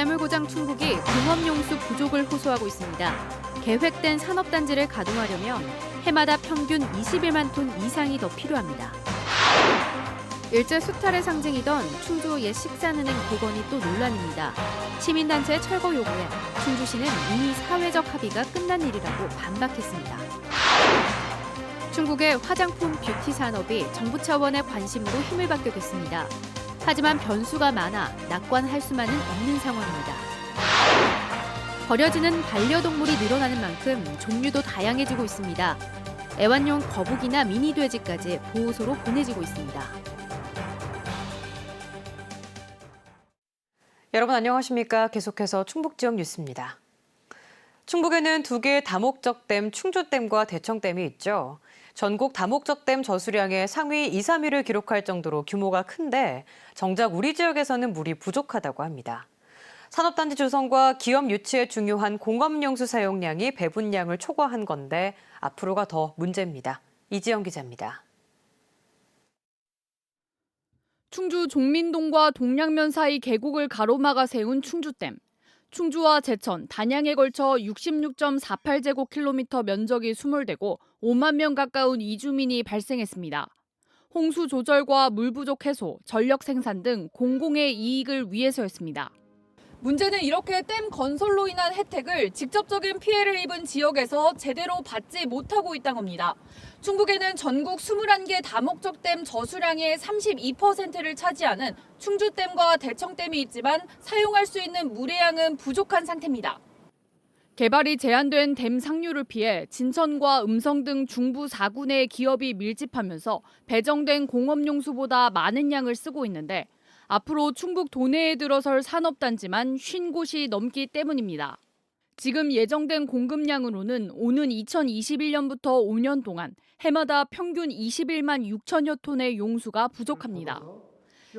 뇌물고장 충북이 공업용수 부족을 호소하고 있습니다. 계획된 산업단지를 가동하려면 해마다 평균 21만 톤 이상이 더 필요합니다. 일제 수탈의 상징이던 충주 옛 식산은행 복원이 또 논란입니다. 시민단체의 철거 요구에 충주시는 이미 사회적 합의가 끝난 일이라고 반박했습니다. 충북의 화장품 뷰티 산업이 정부 차원의 관심으로 힘을 받게 됐습니다. 하지만 변수가 많아 낙관할 수만은 없는 상황입니다. 버려지는 반려동물이 늘어나는 만큼 종류도 다양해지고 있습니다. 애완용 거북이나 미니 돼지까지 보호소로 보내지고 있습니다. 여러분 안녕하십니까? 계속해서 충북 지역 뉴스입니다. 충북에는 두 개의 다목적 댐, 충주댐과 대청댐이 있죠. 전국 다목적 댐 저수량의 상위 2, 3위를 기록할 정도로 규모가 큰데 정작 우리 지역에서는 물이 부족하다고 합니다. 산업단지 조성과 기업 유치에 중요한 공업용수 사용량이 배분량을 초과한 건데 앞으로가 더 문제입니다. 이지영 기자입니다. 충주 종민동과 동량면 사이 계곡을 가로막아 세운 충주댐. 충주와 제천, 단양에 걸쳐 66.48제곱킬로미터 면적이 수몰되고 5만 명 가까운 이주민이 발생했습니다. 홍수 조절과 물 부족 해소, 전력 생산 등 공공의 이익을 위해서였습니다. 문제는 이렇게 댐 건설로 인한 혜택을 직접적인 피해를 입은 지역에서 제대로 받지 못하고 있다는 겁니다. 충북에는 전국 21개 다목적 댐 저수량의 32%를 차지하는 충주댐과 대청댐이 있지만 사용할 수 있는 물의 양은 부족한 상태입니다. 개발이 제한된 댐 상류를 피해 진천과 음성 등 중부 4군의 기업이 밀집하면서 배정된 공업용수보다 많은 양을 쓰고 있는데 앞으로 충북 도내에 들어설 산업단지만 50곳이 넘기 때문입니다. 지금 예정된 공급량으로는 오는 2021년부터 5년 동안 해마다 평균 21만 6천여 톤의 용수가 부족합니다.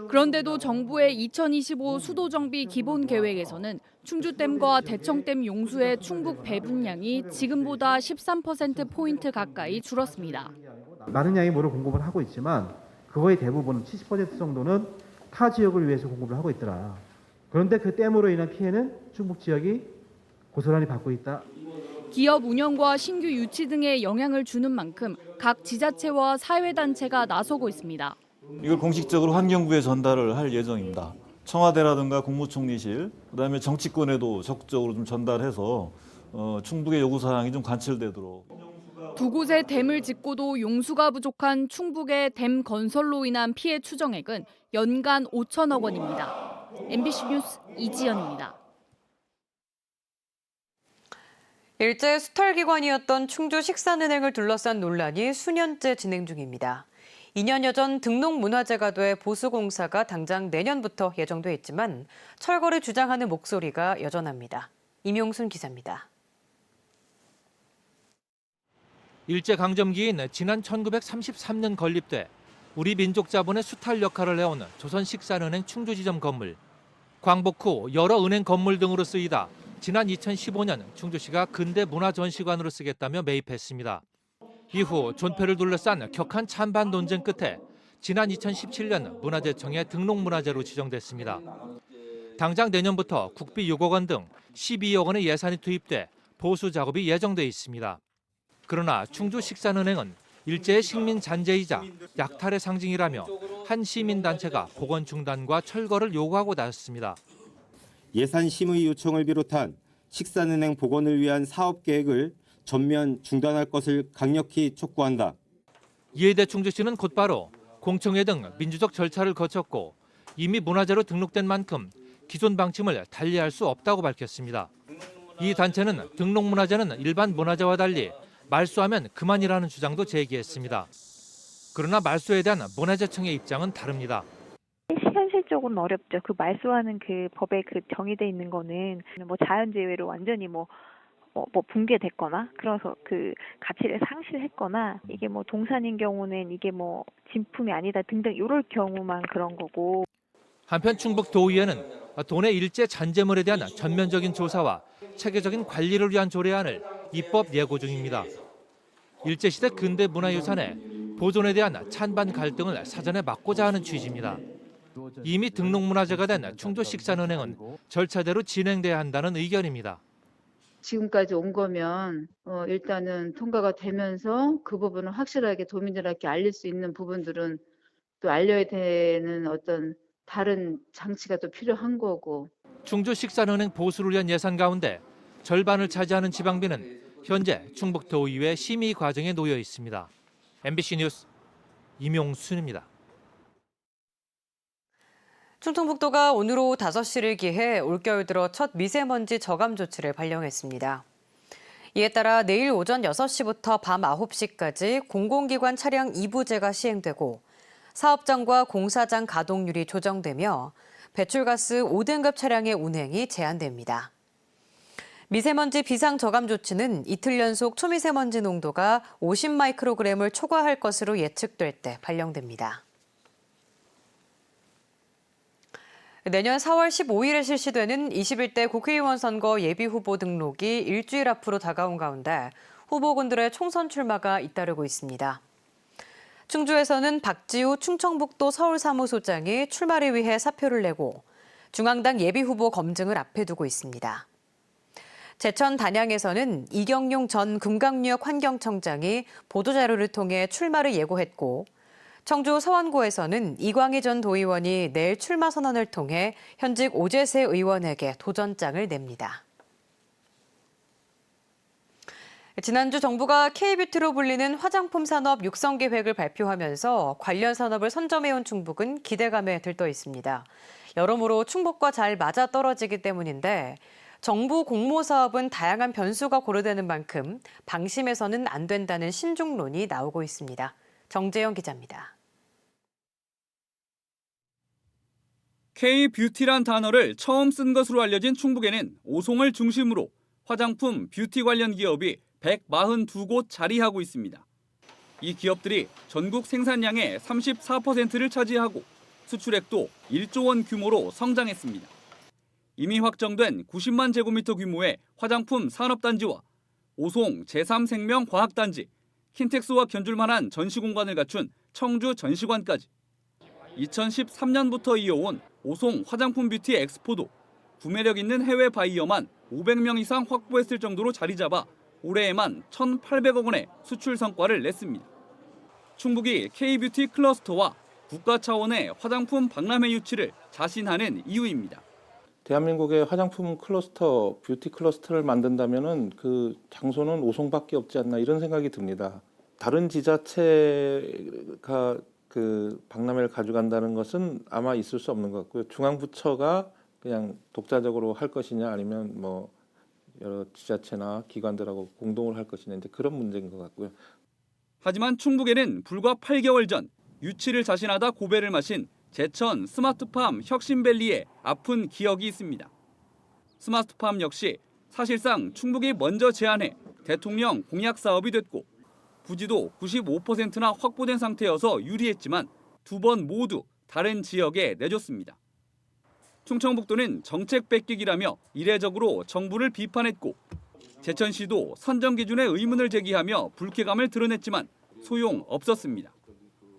그런데도 정부의 2025 수도정비 기본계획에서는 충주댐과 대청댐 용수의 충북 배분량이 지금보다 13%포인트 가까이 줄었습니다. 많은 양의 물을 공급을 하고 있지만 그거의 대부분 70% 정도는 타 지역을 위해서 공급을 하고 있더라. 그런데 그 댐으로 인한 피해는 충북 지역이 고스란히 받고 있다. 기업 운영과 신규 유치 등에 영향을 주는 만큼 각 지자체와 사회단체가 나서고 있습니다. 이걸 공식적으로 환경부에 전달을 할 예정입니다. 청와대라든가 국무총리실, 그다음에 정치권에도 적극적으로 좀 전달해서 충북의 요구사항이 좀 관철되도록. 두 곳의 댐을 짓고도 용수가 부족한 충북의 댐 건설로 인한 피해 추정액은 연간 5천억 원입니다. MBC 뉴스 이지연입니다. 일제 수탈기관이었던 충주 식산은행을 둘러싼 논란이 수년째 진행 중입니다. 2년여 전 등록문화재가 돼 보수공사가 당장 내년부터 예정돼 있지만 철거를 주장하는 목소리가 여전합니다. 임용순 기자입니다. 일제강점기인 지난 1933년 건립돼 우리 민족 자본의 수탈 역할을 해온 조선식산은행 충주지점 건물. 광복 후 여러 은행 건물 등으로 쓰이다 지난 2015년 충주시가 근대문화전시관으로 쓰겠다며 매입했습니다. 이후 존폐를 둘러싼 격한 찬반 논쟁 끝에 지난 2017년 문화재청의 등록문화재로 지정됐습니다. 당장 내년부터 국비 6억 원 등 12억 원의 예산이 투입돼 보수 작업이 예정돼 있습니다. 그러나 충주식산은행은 일제의 식민 잔재이자 약탈의 상징이라며 한 시민단체가 복원 중단과 철거를 요구하고 나섰습니다. 예산 심의 요청을 비롯한 식산은행 복원을 위한 사업 계획을 전면 중단할 것을 강력히 촉구한다. 이에 대해 충주시는 곧바로 공청회 등 민주적 절차를 거쳤고 이미 문화재로 등록된 만큼 기존 방침을 달리할 수 없다고 밝혔습니다. 이 단체는 등록문화재는 일반 문화재와 달리 말소하면 그만이라는 주장도 제기했습니다. 그러나 말소에 대한 문화재청의 입장은 다릅니다. 현실적으로는 어렵죠. 그 말소하는 그 법에 그 정의돼 있는 거는 뭐 자연재해로 완전히 뭐 붕괴됐거나 그래서 그 가치를 상실했거나 이게 뭐 동산인 경우는 이게 뭐 진품이 아니다 등등 이럴 경우만 그런 거고. 한편 충북도의회는 도내 일제 잔재물에 대한 전면적인 조사와 체계적인 관리를 위한 조례안을 입법 예고 중입니다. 일제시대 근대 문화유산의 보존에 대한 찬반 갈등을 사전에 막고자 하는 취지입니다. 이미 등록문화재가 된 충주식산은행은 절차대로 진행돼야 한다는 의견입니다. 지금까지 온 거면 일단은 통과가 되면서 그 부분을 확실하게 도민들에게 알릴 수 있는 부분들은 또 알려야 되는 어떤 다른 장치가 또 필요한 거고. 충주식산은행 보수를 위한 예산 가운데 절반을 차지하는 지방비는 현재 충북도의회 심의 과정에 놓여 있습니다. MBC 뉴스 임용순입니다. 충청북도가 오늘 오후 5시를 기해 올겨울 들어 첫 미세먼지 저감 조치를 발령했습니다. 이에 따라 내일 오전 6시부터 밤 9시까지 공공기관 차량 2부제가 시행되고 사업장과 공사장 가동률이 조정되며 배출가스 5등급 차량의 운행이 제한됩니다. 미세먼지 비상 저감 조치는 이틀 연속 초미세먼지 농도가 50마이크로그램을 초과할 것으로 예측될 때 발령됩니다. 내년 4월 15일에 실시되는 21대 국회의원 선거 예비후보 등록이 일주일 앞으로 다가온 가운데 후보군들의 총선 출마가 잇따르고 있습니다. 충주에서는 박지우 충청북도 서울사무소장이 출마를 위해 사표를 내고 중앙당 예비후보 검증을 앞에 두고 있습니다. 제천 단양에서는 이경용 전 금강유역 환경청장이 보도자료를 통해 출마를 예고했고 청주 서원구에서는 이광희 전 도의원이 내일 출마 선언을 통해 현직 오재세 의원에게 도전장을 냅니다. 지난주 정부가 K뷰티로 불리는 화장품 산업 육성 계획을 발표하면서 관련 산업을 선점해온 충북은 기대감에 들떠 있습니다. 여러모로 충북과 잘 맞아떨어지기 때문인데 정부 공모 사업은 다양한 변수가 고려되는 만큼 방심해서는 안 된다는 신중론이 나오고 있습니다. 정재영 기자입니다. K뷰티란 단어를 처음 쓴 것으로 알려진 충북에는 오송을 중심으로 화장품, 뷰티 관련 기업이 142곳 자리하고 있습니다. 이 기업들이 전국 생산량의 34%를 차지하고 수출액도 1조 원 규모로 성장했습니다. 이미 확정된 90만 제곱미터 규모의 화장품 산업단지와 오송 제3생명과학단지, 킨텍스와 견줄만한 전시공간을 갖춘 청주 전시관까지 2013년부터 이어온 오송 화장품 뷰티 엑스포도 구매력 있는 해외 바이어만 500명 이상 확보했을 정도로 자리 잡아 올해에만 1,800억 원의 수출 성과를 냈습니다. 충북이 K뷰티 클러스터와 국가 차원의 화장품 박람회 유치를 자신하는 이유입니다. 대한민국의 화장품 클러스터, 뷰티 클러스터를 만든다면은 그 장소는 오송밖에 없지 않나 이런 생각이 듭니다. 다른 지자체가 그 박람회를 가져간다는 것은 아마 있을 수 없는 것 같고요. 중앙부처가 그냥 독자적으로 할 것이냐 아니면 뭐 여러 지자체나 기관들하고 공동으로 할 것이냐 이제 그런 문제인 것 같고요. 하지만 충북에는 불과 8개월 전 유치를 자신하다 고배를 마신 제천 스마트팜 혁신밸리의 아픈 기억이 있습니다. 스마트팜 역시 사실상 충북이 먼저 제안해 대통령 공약 사업이 됐고 부지도 95%나 확보된 상태여서 유리했지만 두 번 모두 다른 지역에 내줬습니다. 충청북도는 정책 뺏기기라며 이례적으로 정부를 비판했고 제천시도 선정 기준에 의문을 제기하며 불쾌감을 드러냈지만 소용없었습니다.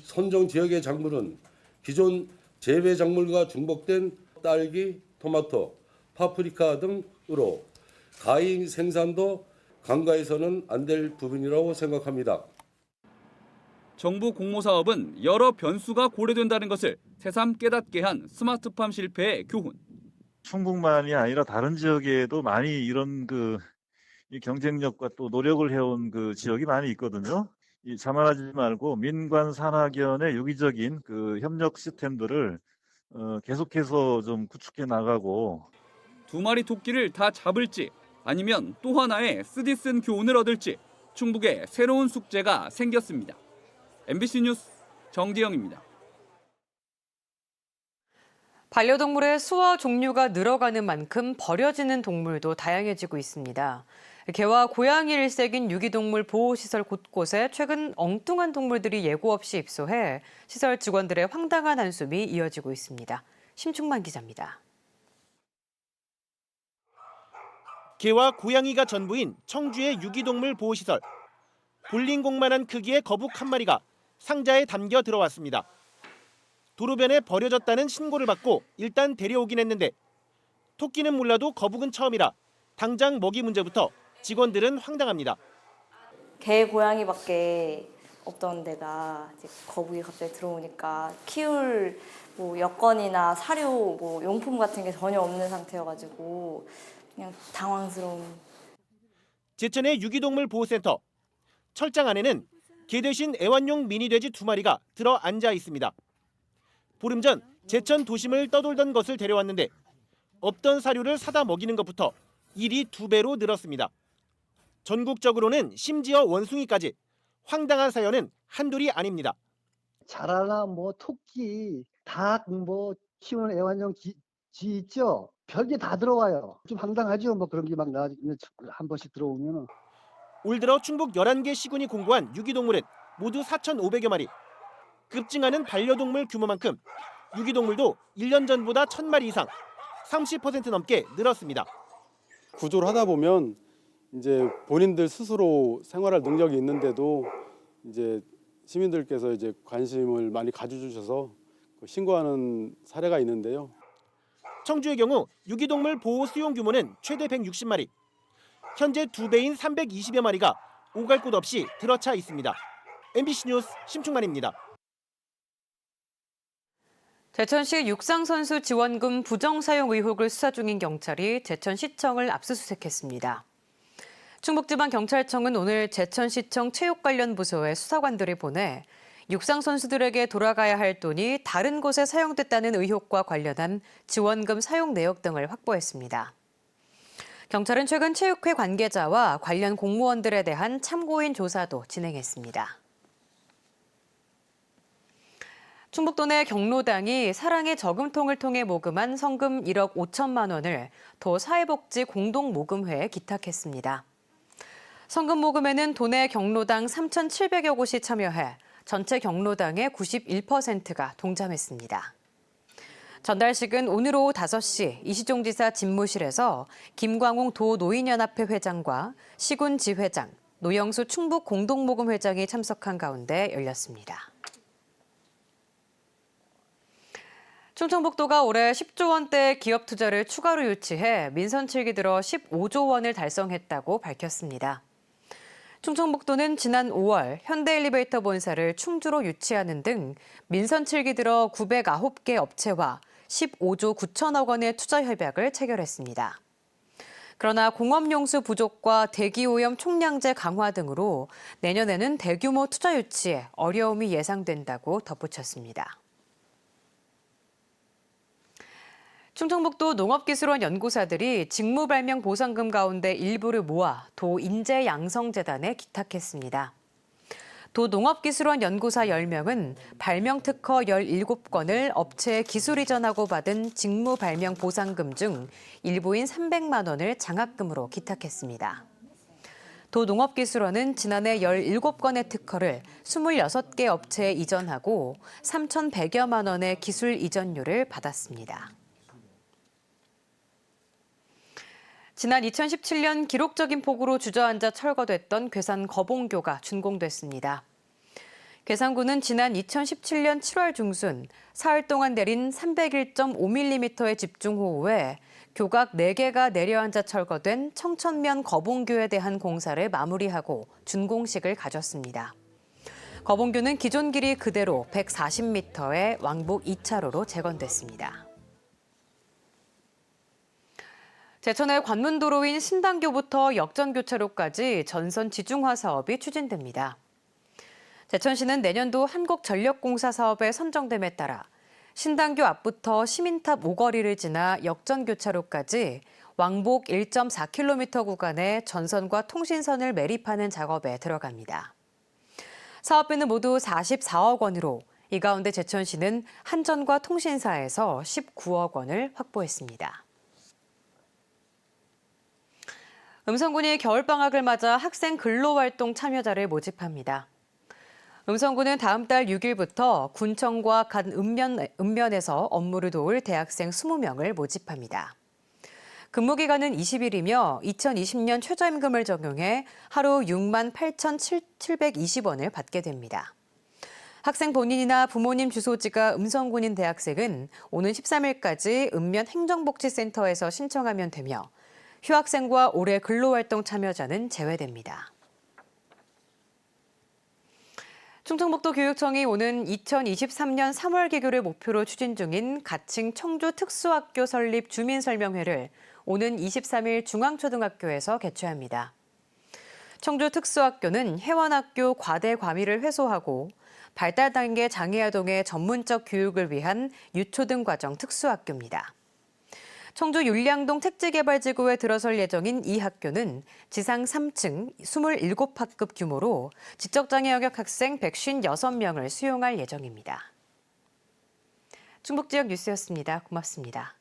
선정 지역의 작물은 기존 재배 작물과 중복된 딸기, 토마토, 파프리카 등으로 가히 생산도 간과해서는 안 될 부분이라고 생각합니다. 정부 공모사업은 여러 변수가 고려된다는 것을 새삼 깨닫게 한 스마트팜 실패의 교훈. 충북만이 아니라 다른 지역에도 많이 이런 이 경쟁력과 또 노력을 해온 그 지역이 많이 있거든요. 이 자만하지 말고 민관 산학연의 유기적인 그 협력 시스템들을 계속해서 좀 구축해 나가고 두 마리 토끼를 다 잡을지 아니면 또 하나의 쓰디쓴 교훈을 얻을지 충북에 새로운 숙제가 생겼습니다. MBC 뉴스 정재영입니다. 반려동물의 수와 종류가 늘어가는 만큼 버려지는 동물도 다양해지고 있습니다. 개와 고양이 일색인 유기동물 보호시설 곳곳에 최근 엉뚱한 동물들이 예고 없이 입소해 시설 직원들의 황당한 한숨이 이어지고 있습니다. 심충만 기자입니다. 개와 고양이가 전부인 청주의 유기동물 보호시설. 볼링공만한 크기의 거북 한 마리가 상자에 담겨 들어왔습니다. 도로변에 버려졌다는 신고를 받고 일단 데려오긴 했는데 토끼는 몰라도 거북은 처음이라 당장 먹이 문제부터 직원들은 황당합니다. 개, 고양이밖에 없던 데가 이제 거북이 갑자기 들어오니까 키울 뭐 여건이나 사료, 뭐 용품 같은 게 전혀 없는 상태여가지고 그냥 당황스러운. 제천의 유기동물 보호센터. 철장 안에는 개 대신 애완용 미니돼지 2마리가 들어 앉아 있습니다. 보름 전 제천 도심을 떠돌던 것을 데려왔는데 없던 사료를 사다 먹이는 것부터 일이 2배로 늘었습니다. 전국적으로는 심지어 원숭이까지. 황당한 사연은 한둘이 아닙니다. 자라나 뭐 토끼, 닭 뭐 키우는 애완용 쥐 있죠? 별게 다 들어와요. 좀 황당하죠. 뭐 그런 게 막 한 번씩 들어오면은. 올 들어 충북 11개 시군이 공고한 유기동물은 모두 4,500여 마리. 급증하는 반려동물 규모만큼 유기동물도 1년 전보다 1,000마리 이상, 30% 넘게 늘었습니다. 구조를 하다 보면 이제 본인들 스스로 생활할 능력이 있는데도 이제 시민들께서 이제 관심을 많이 가져주셔서 신고하는 사례가 있는데요. 청주의 경우 유기동물 보호 수용 규모는 최대 160마리. 현재 2배인 320여 마리가 오갈 곳 없이 들어차 있습니다. MBC 뉴스 심충만입니다. 제천시 육상선수 지원금 부정사용 의혹을 수사 중인 경찰이 제천시청을 압수수색했습니다. 충북지방경찰청은 오늘 제천시청 체육 관련 부서에 수사관들을 보내 육상선수들에게 돌아가야 할 돈이 다른 곳에 사용됐다는 의혹과 관련한 지원금 사용 내역 등을 확보했습니다. 경찰은 최근 체육회 관계자와 관련 공무원들에 대한 참고인 조사도 진행했습니다. 충북도 내 경로당이 사랑의 저금통을 통해 모금한 성금 1억 5천만 원을 도사회복지 공동모금회에 기탁했습니다. 성금 모금에는 도내 경로당 3,700여 곳이 참여해 전체 경로당의 91%가 동참했습니다. 전달식은 오늘 오후 5시 이시종지사 집무실에서 김광웅 도노인연합회 회장과 시군 지회장, 노영수 충북 공동모금회장이 참석한 가운데 열렸습니다. 충청북도가 올해 10조 원대의 기업 투자를 추가로 유치해 민선 7기 들어 15조 원을 달성했다고 밝혔습니다. 충청북도는 지난 5월 현대엘리베이터 본사를 충주로 유치하는 등 민선 7기 들어 909개 업체와 15조 9천억 원의 투자 협약을 체결했습니다. 그러나 공업용수 부족과 대기오염 총량제 강화 등으로 내년에는 대규모 투자 유치에 어려움이 예상된다고 덧붙였습니다. 충청북도 농업기술원 연구사들이 직무발명 보상금 가운데 일부를 모아 도 인재양성재단에 기탁했습니다. 도 농업기술원 연구사 10명은 발명 특허 17건을 업체에 기술 이전하고 받은 직무발명 보상금 중 일부인 300만 원을 장학금으로 기탁했습니다. 도 농업기술원은 지난해 17건의 특허를 26개 업체에 이전하고 3,100여만 원의 기술 이전료를 받았습니다. 지난 2017년 기록적인 폭우로 주저앉아 철거됐던 괴산 거봉교가 준공됐습니다. 괴산군은 지난 2017년 7월 중순 사흘 동안 내린 301.5mm의 집중호우에 교각 4개가 내려앉아 철거된 청천면 거봉교에 대한 공사를 마무리하고 준공식을 가졌습니다. 거봉교는 기존 길이 그대로 140m의 왕복 2차로로 재건됐습니다. 제천의 관문도로인 신당교부터 역전교차로까지 전선 지중화 사업이 추진됩니다. 제천시는 내년도 한국전력공사 사업에 선정됨에 따라 신당교 앞부터 시민탑 5거리를 지나 역전교차로까지 왕복 1.4km 구간의 전선과 통신선을 매립하는 작업에 들어갑니다. 사업비는 모두 44억 원으로 이 가운데 제천시는 한전과 통신사에서 19억 원을 확보했습니다. 음성군이 겨울방학을 맞아 학생 근로활동 참여자를 모집합니다. 음성군은 다음 달 6일부터 군청과 간 읍면에서 업무를 도울 대학생 20명을 모집합니다. 근무기간은 20일이며 2020년 최저임금을 적용해 하루 68,720원을 받게 됩니다. 학생 본인이나 부모님 주소지가 음성군인 대학생은 오는 13일까지 읍면 행정복지센터에서 신청하면 되며 휴학생과 올해 근로활동 참여자는 제외됩니다. 충청북도 교육청이 오는 2023년 3월 개교를 목표로 추진 중인 가칭 청주 특수학교 설립 주민설명회를 오는 23일 중앙초등학교에서 개최합니다. 청주 특수학교는 혜원학교 과대 과밀을 해소하고 발달 단계 장애아동의 전문적 교육을 위한 유초등 과정 특수학교입니다. 청주 율량동 택지개발지구에 들어설 예정인 이 학교는 지상 3층 27학급 규모로 지적장애 영역 학생 156명을 수용할 예정입니다. 충북 지역 뉴스였습니다. 고맙습니다.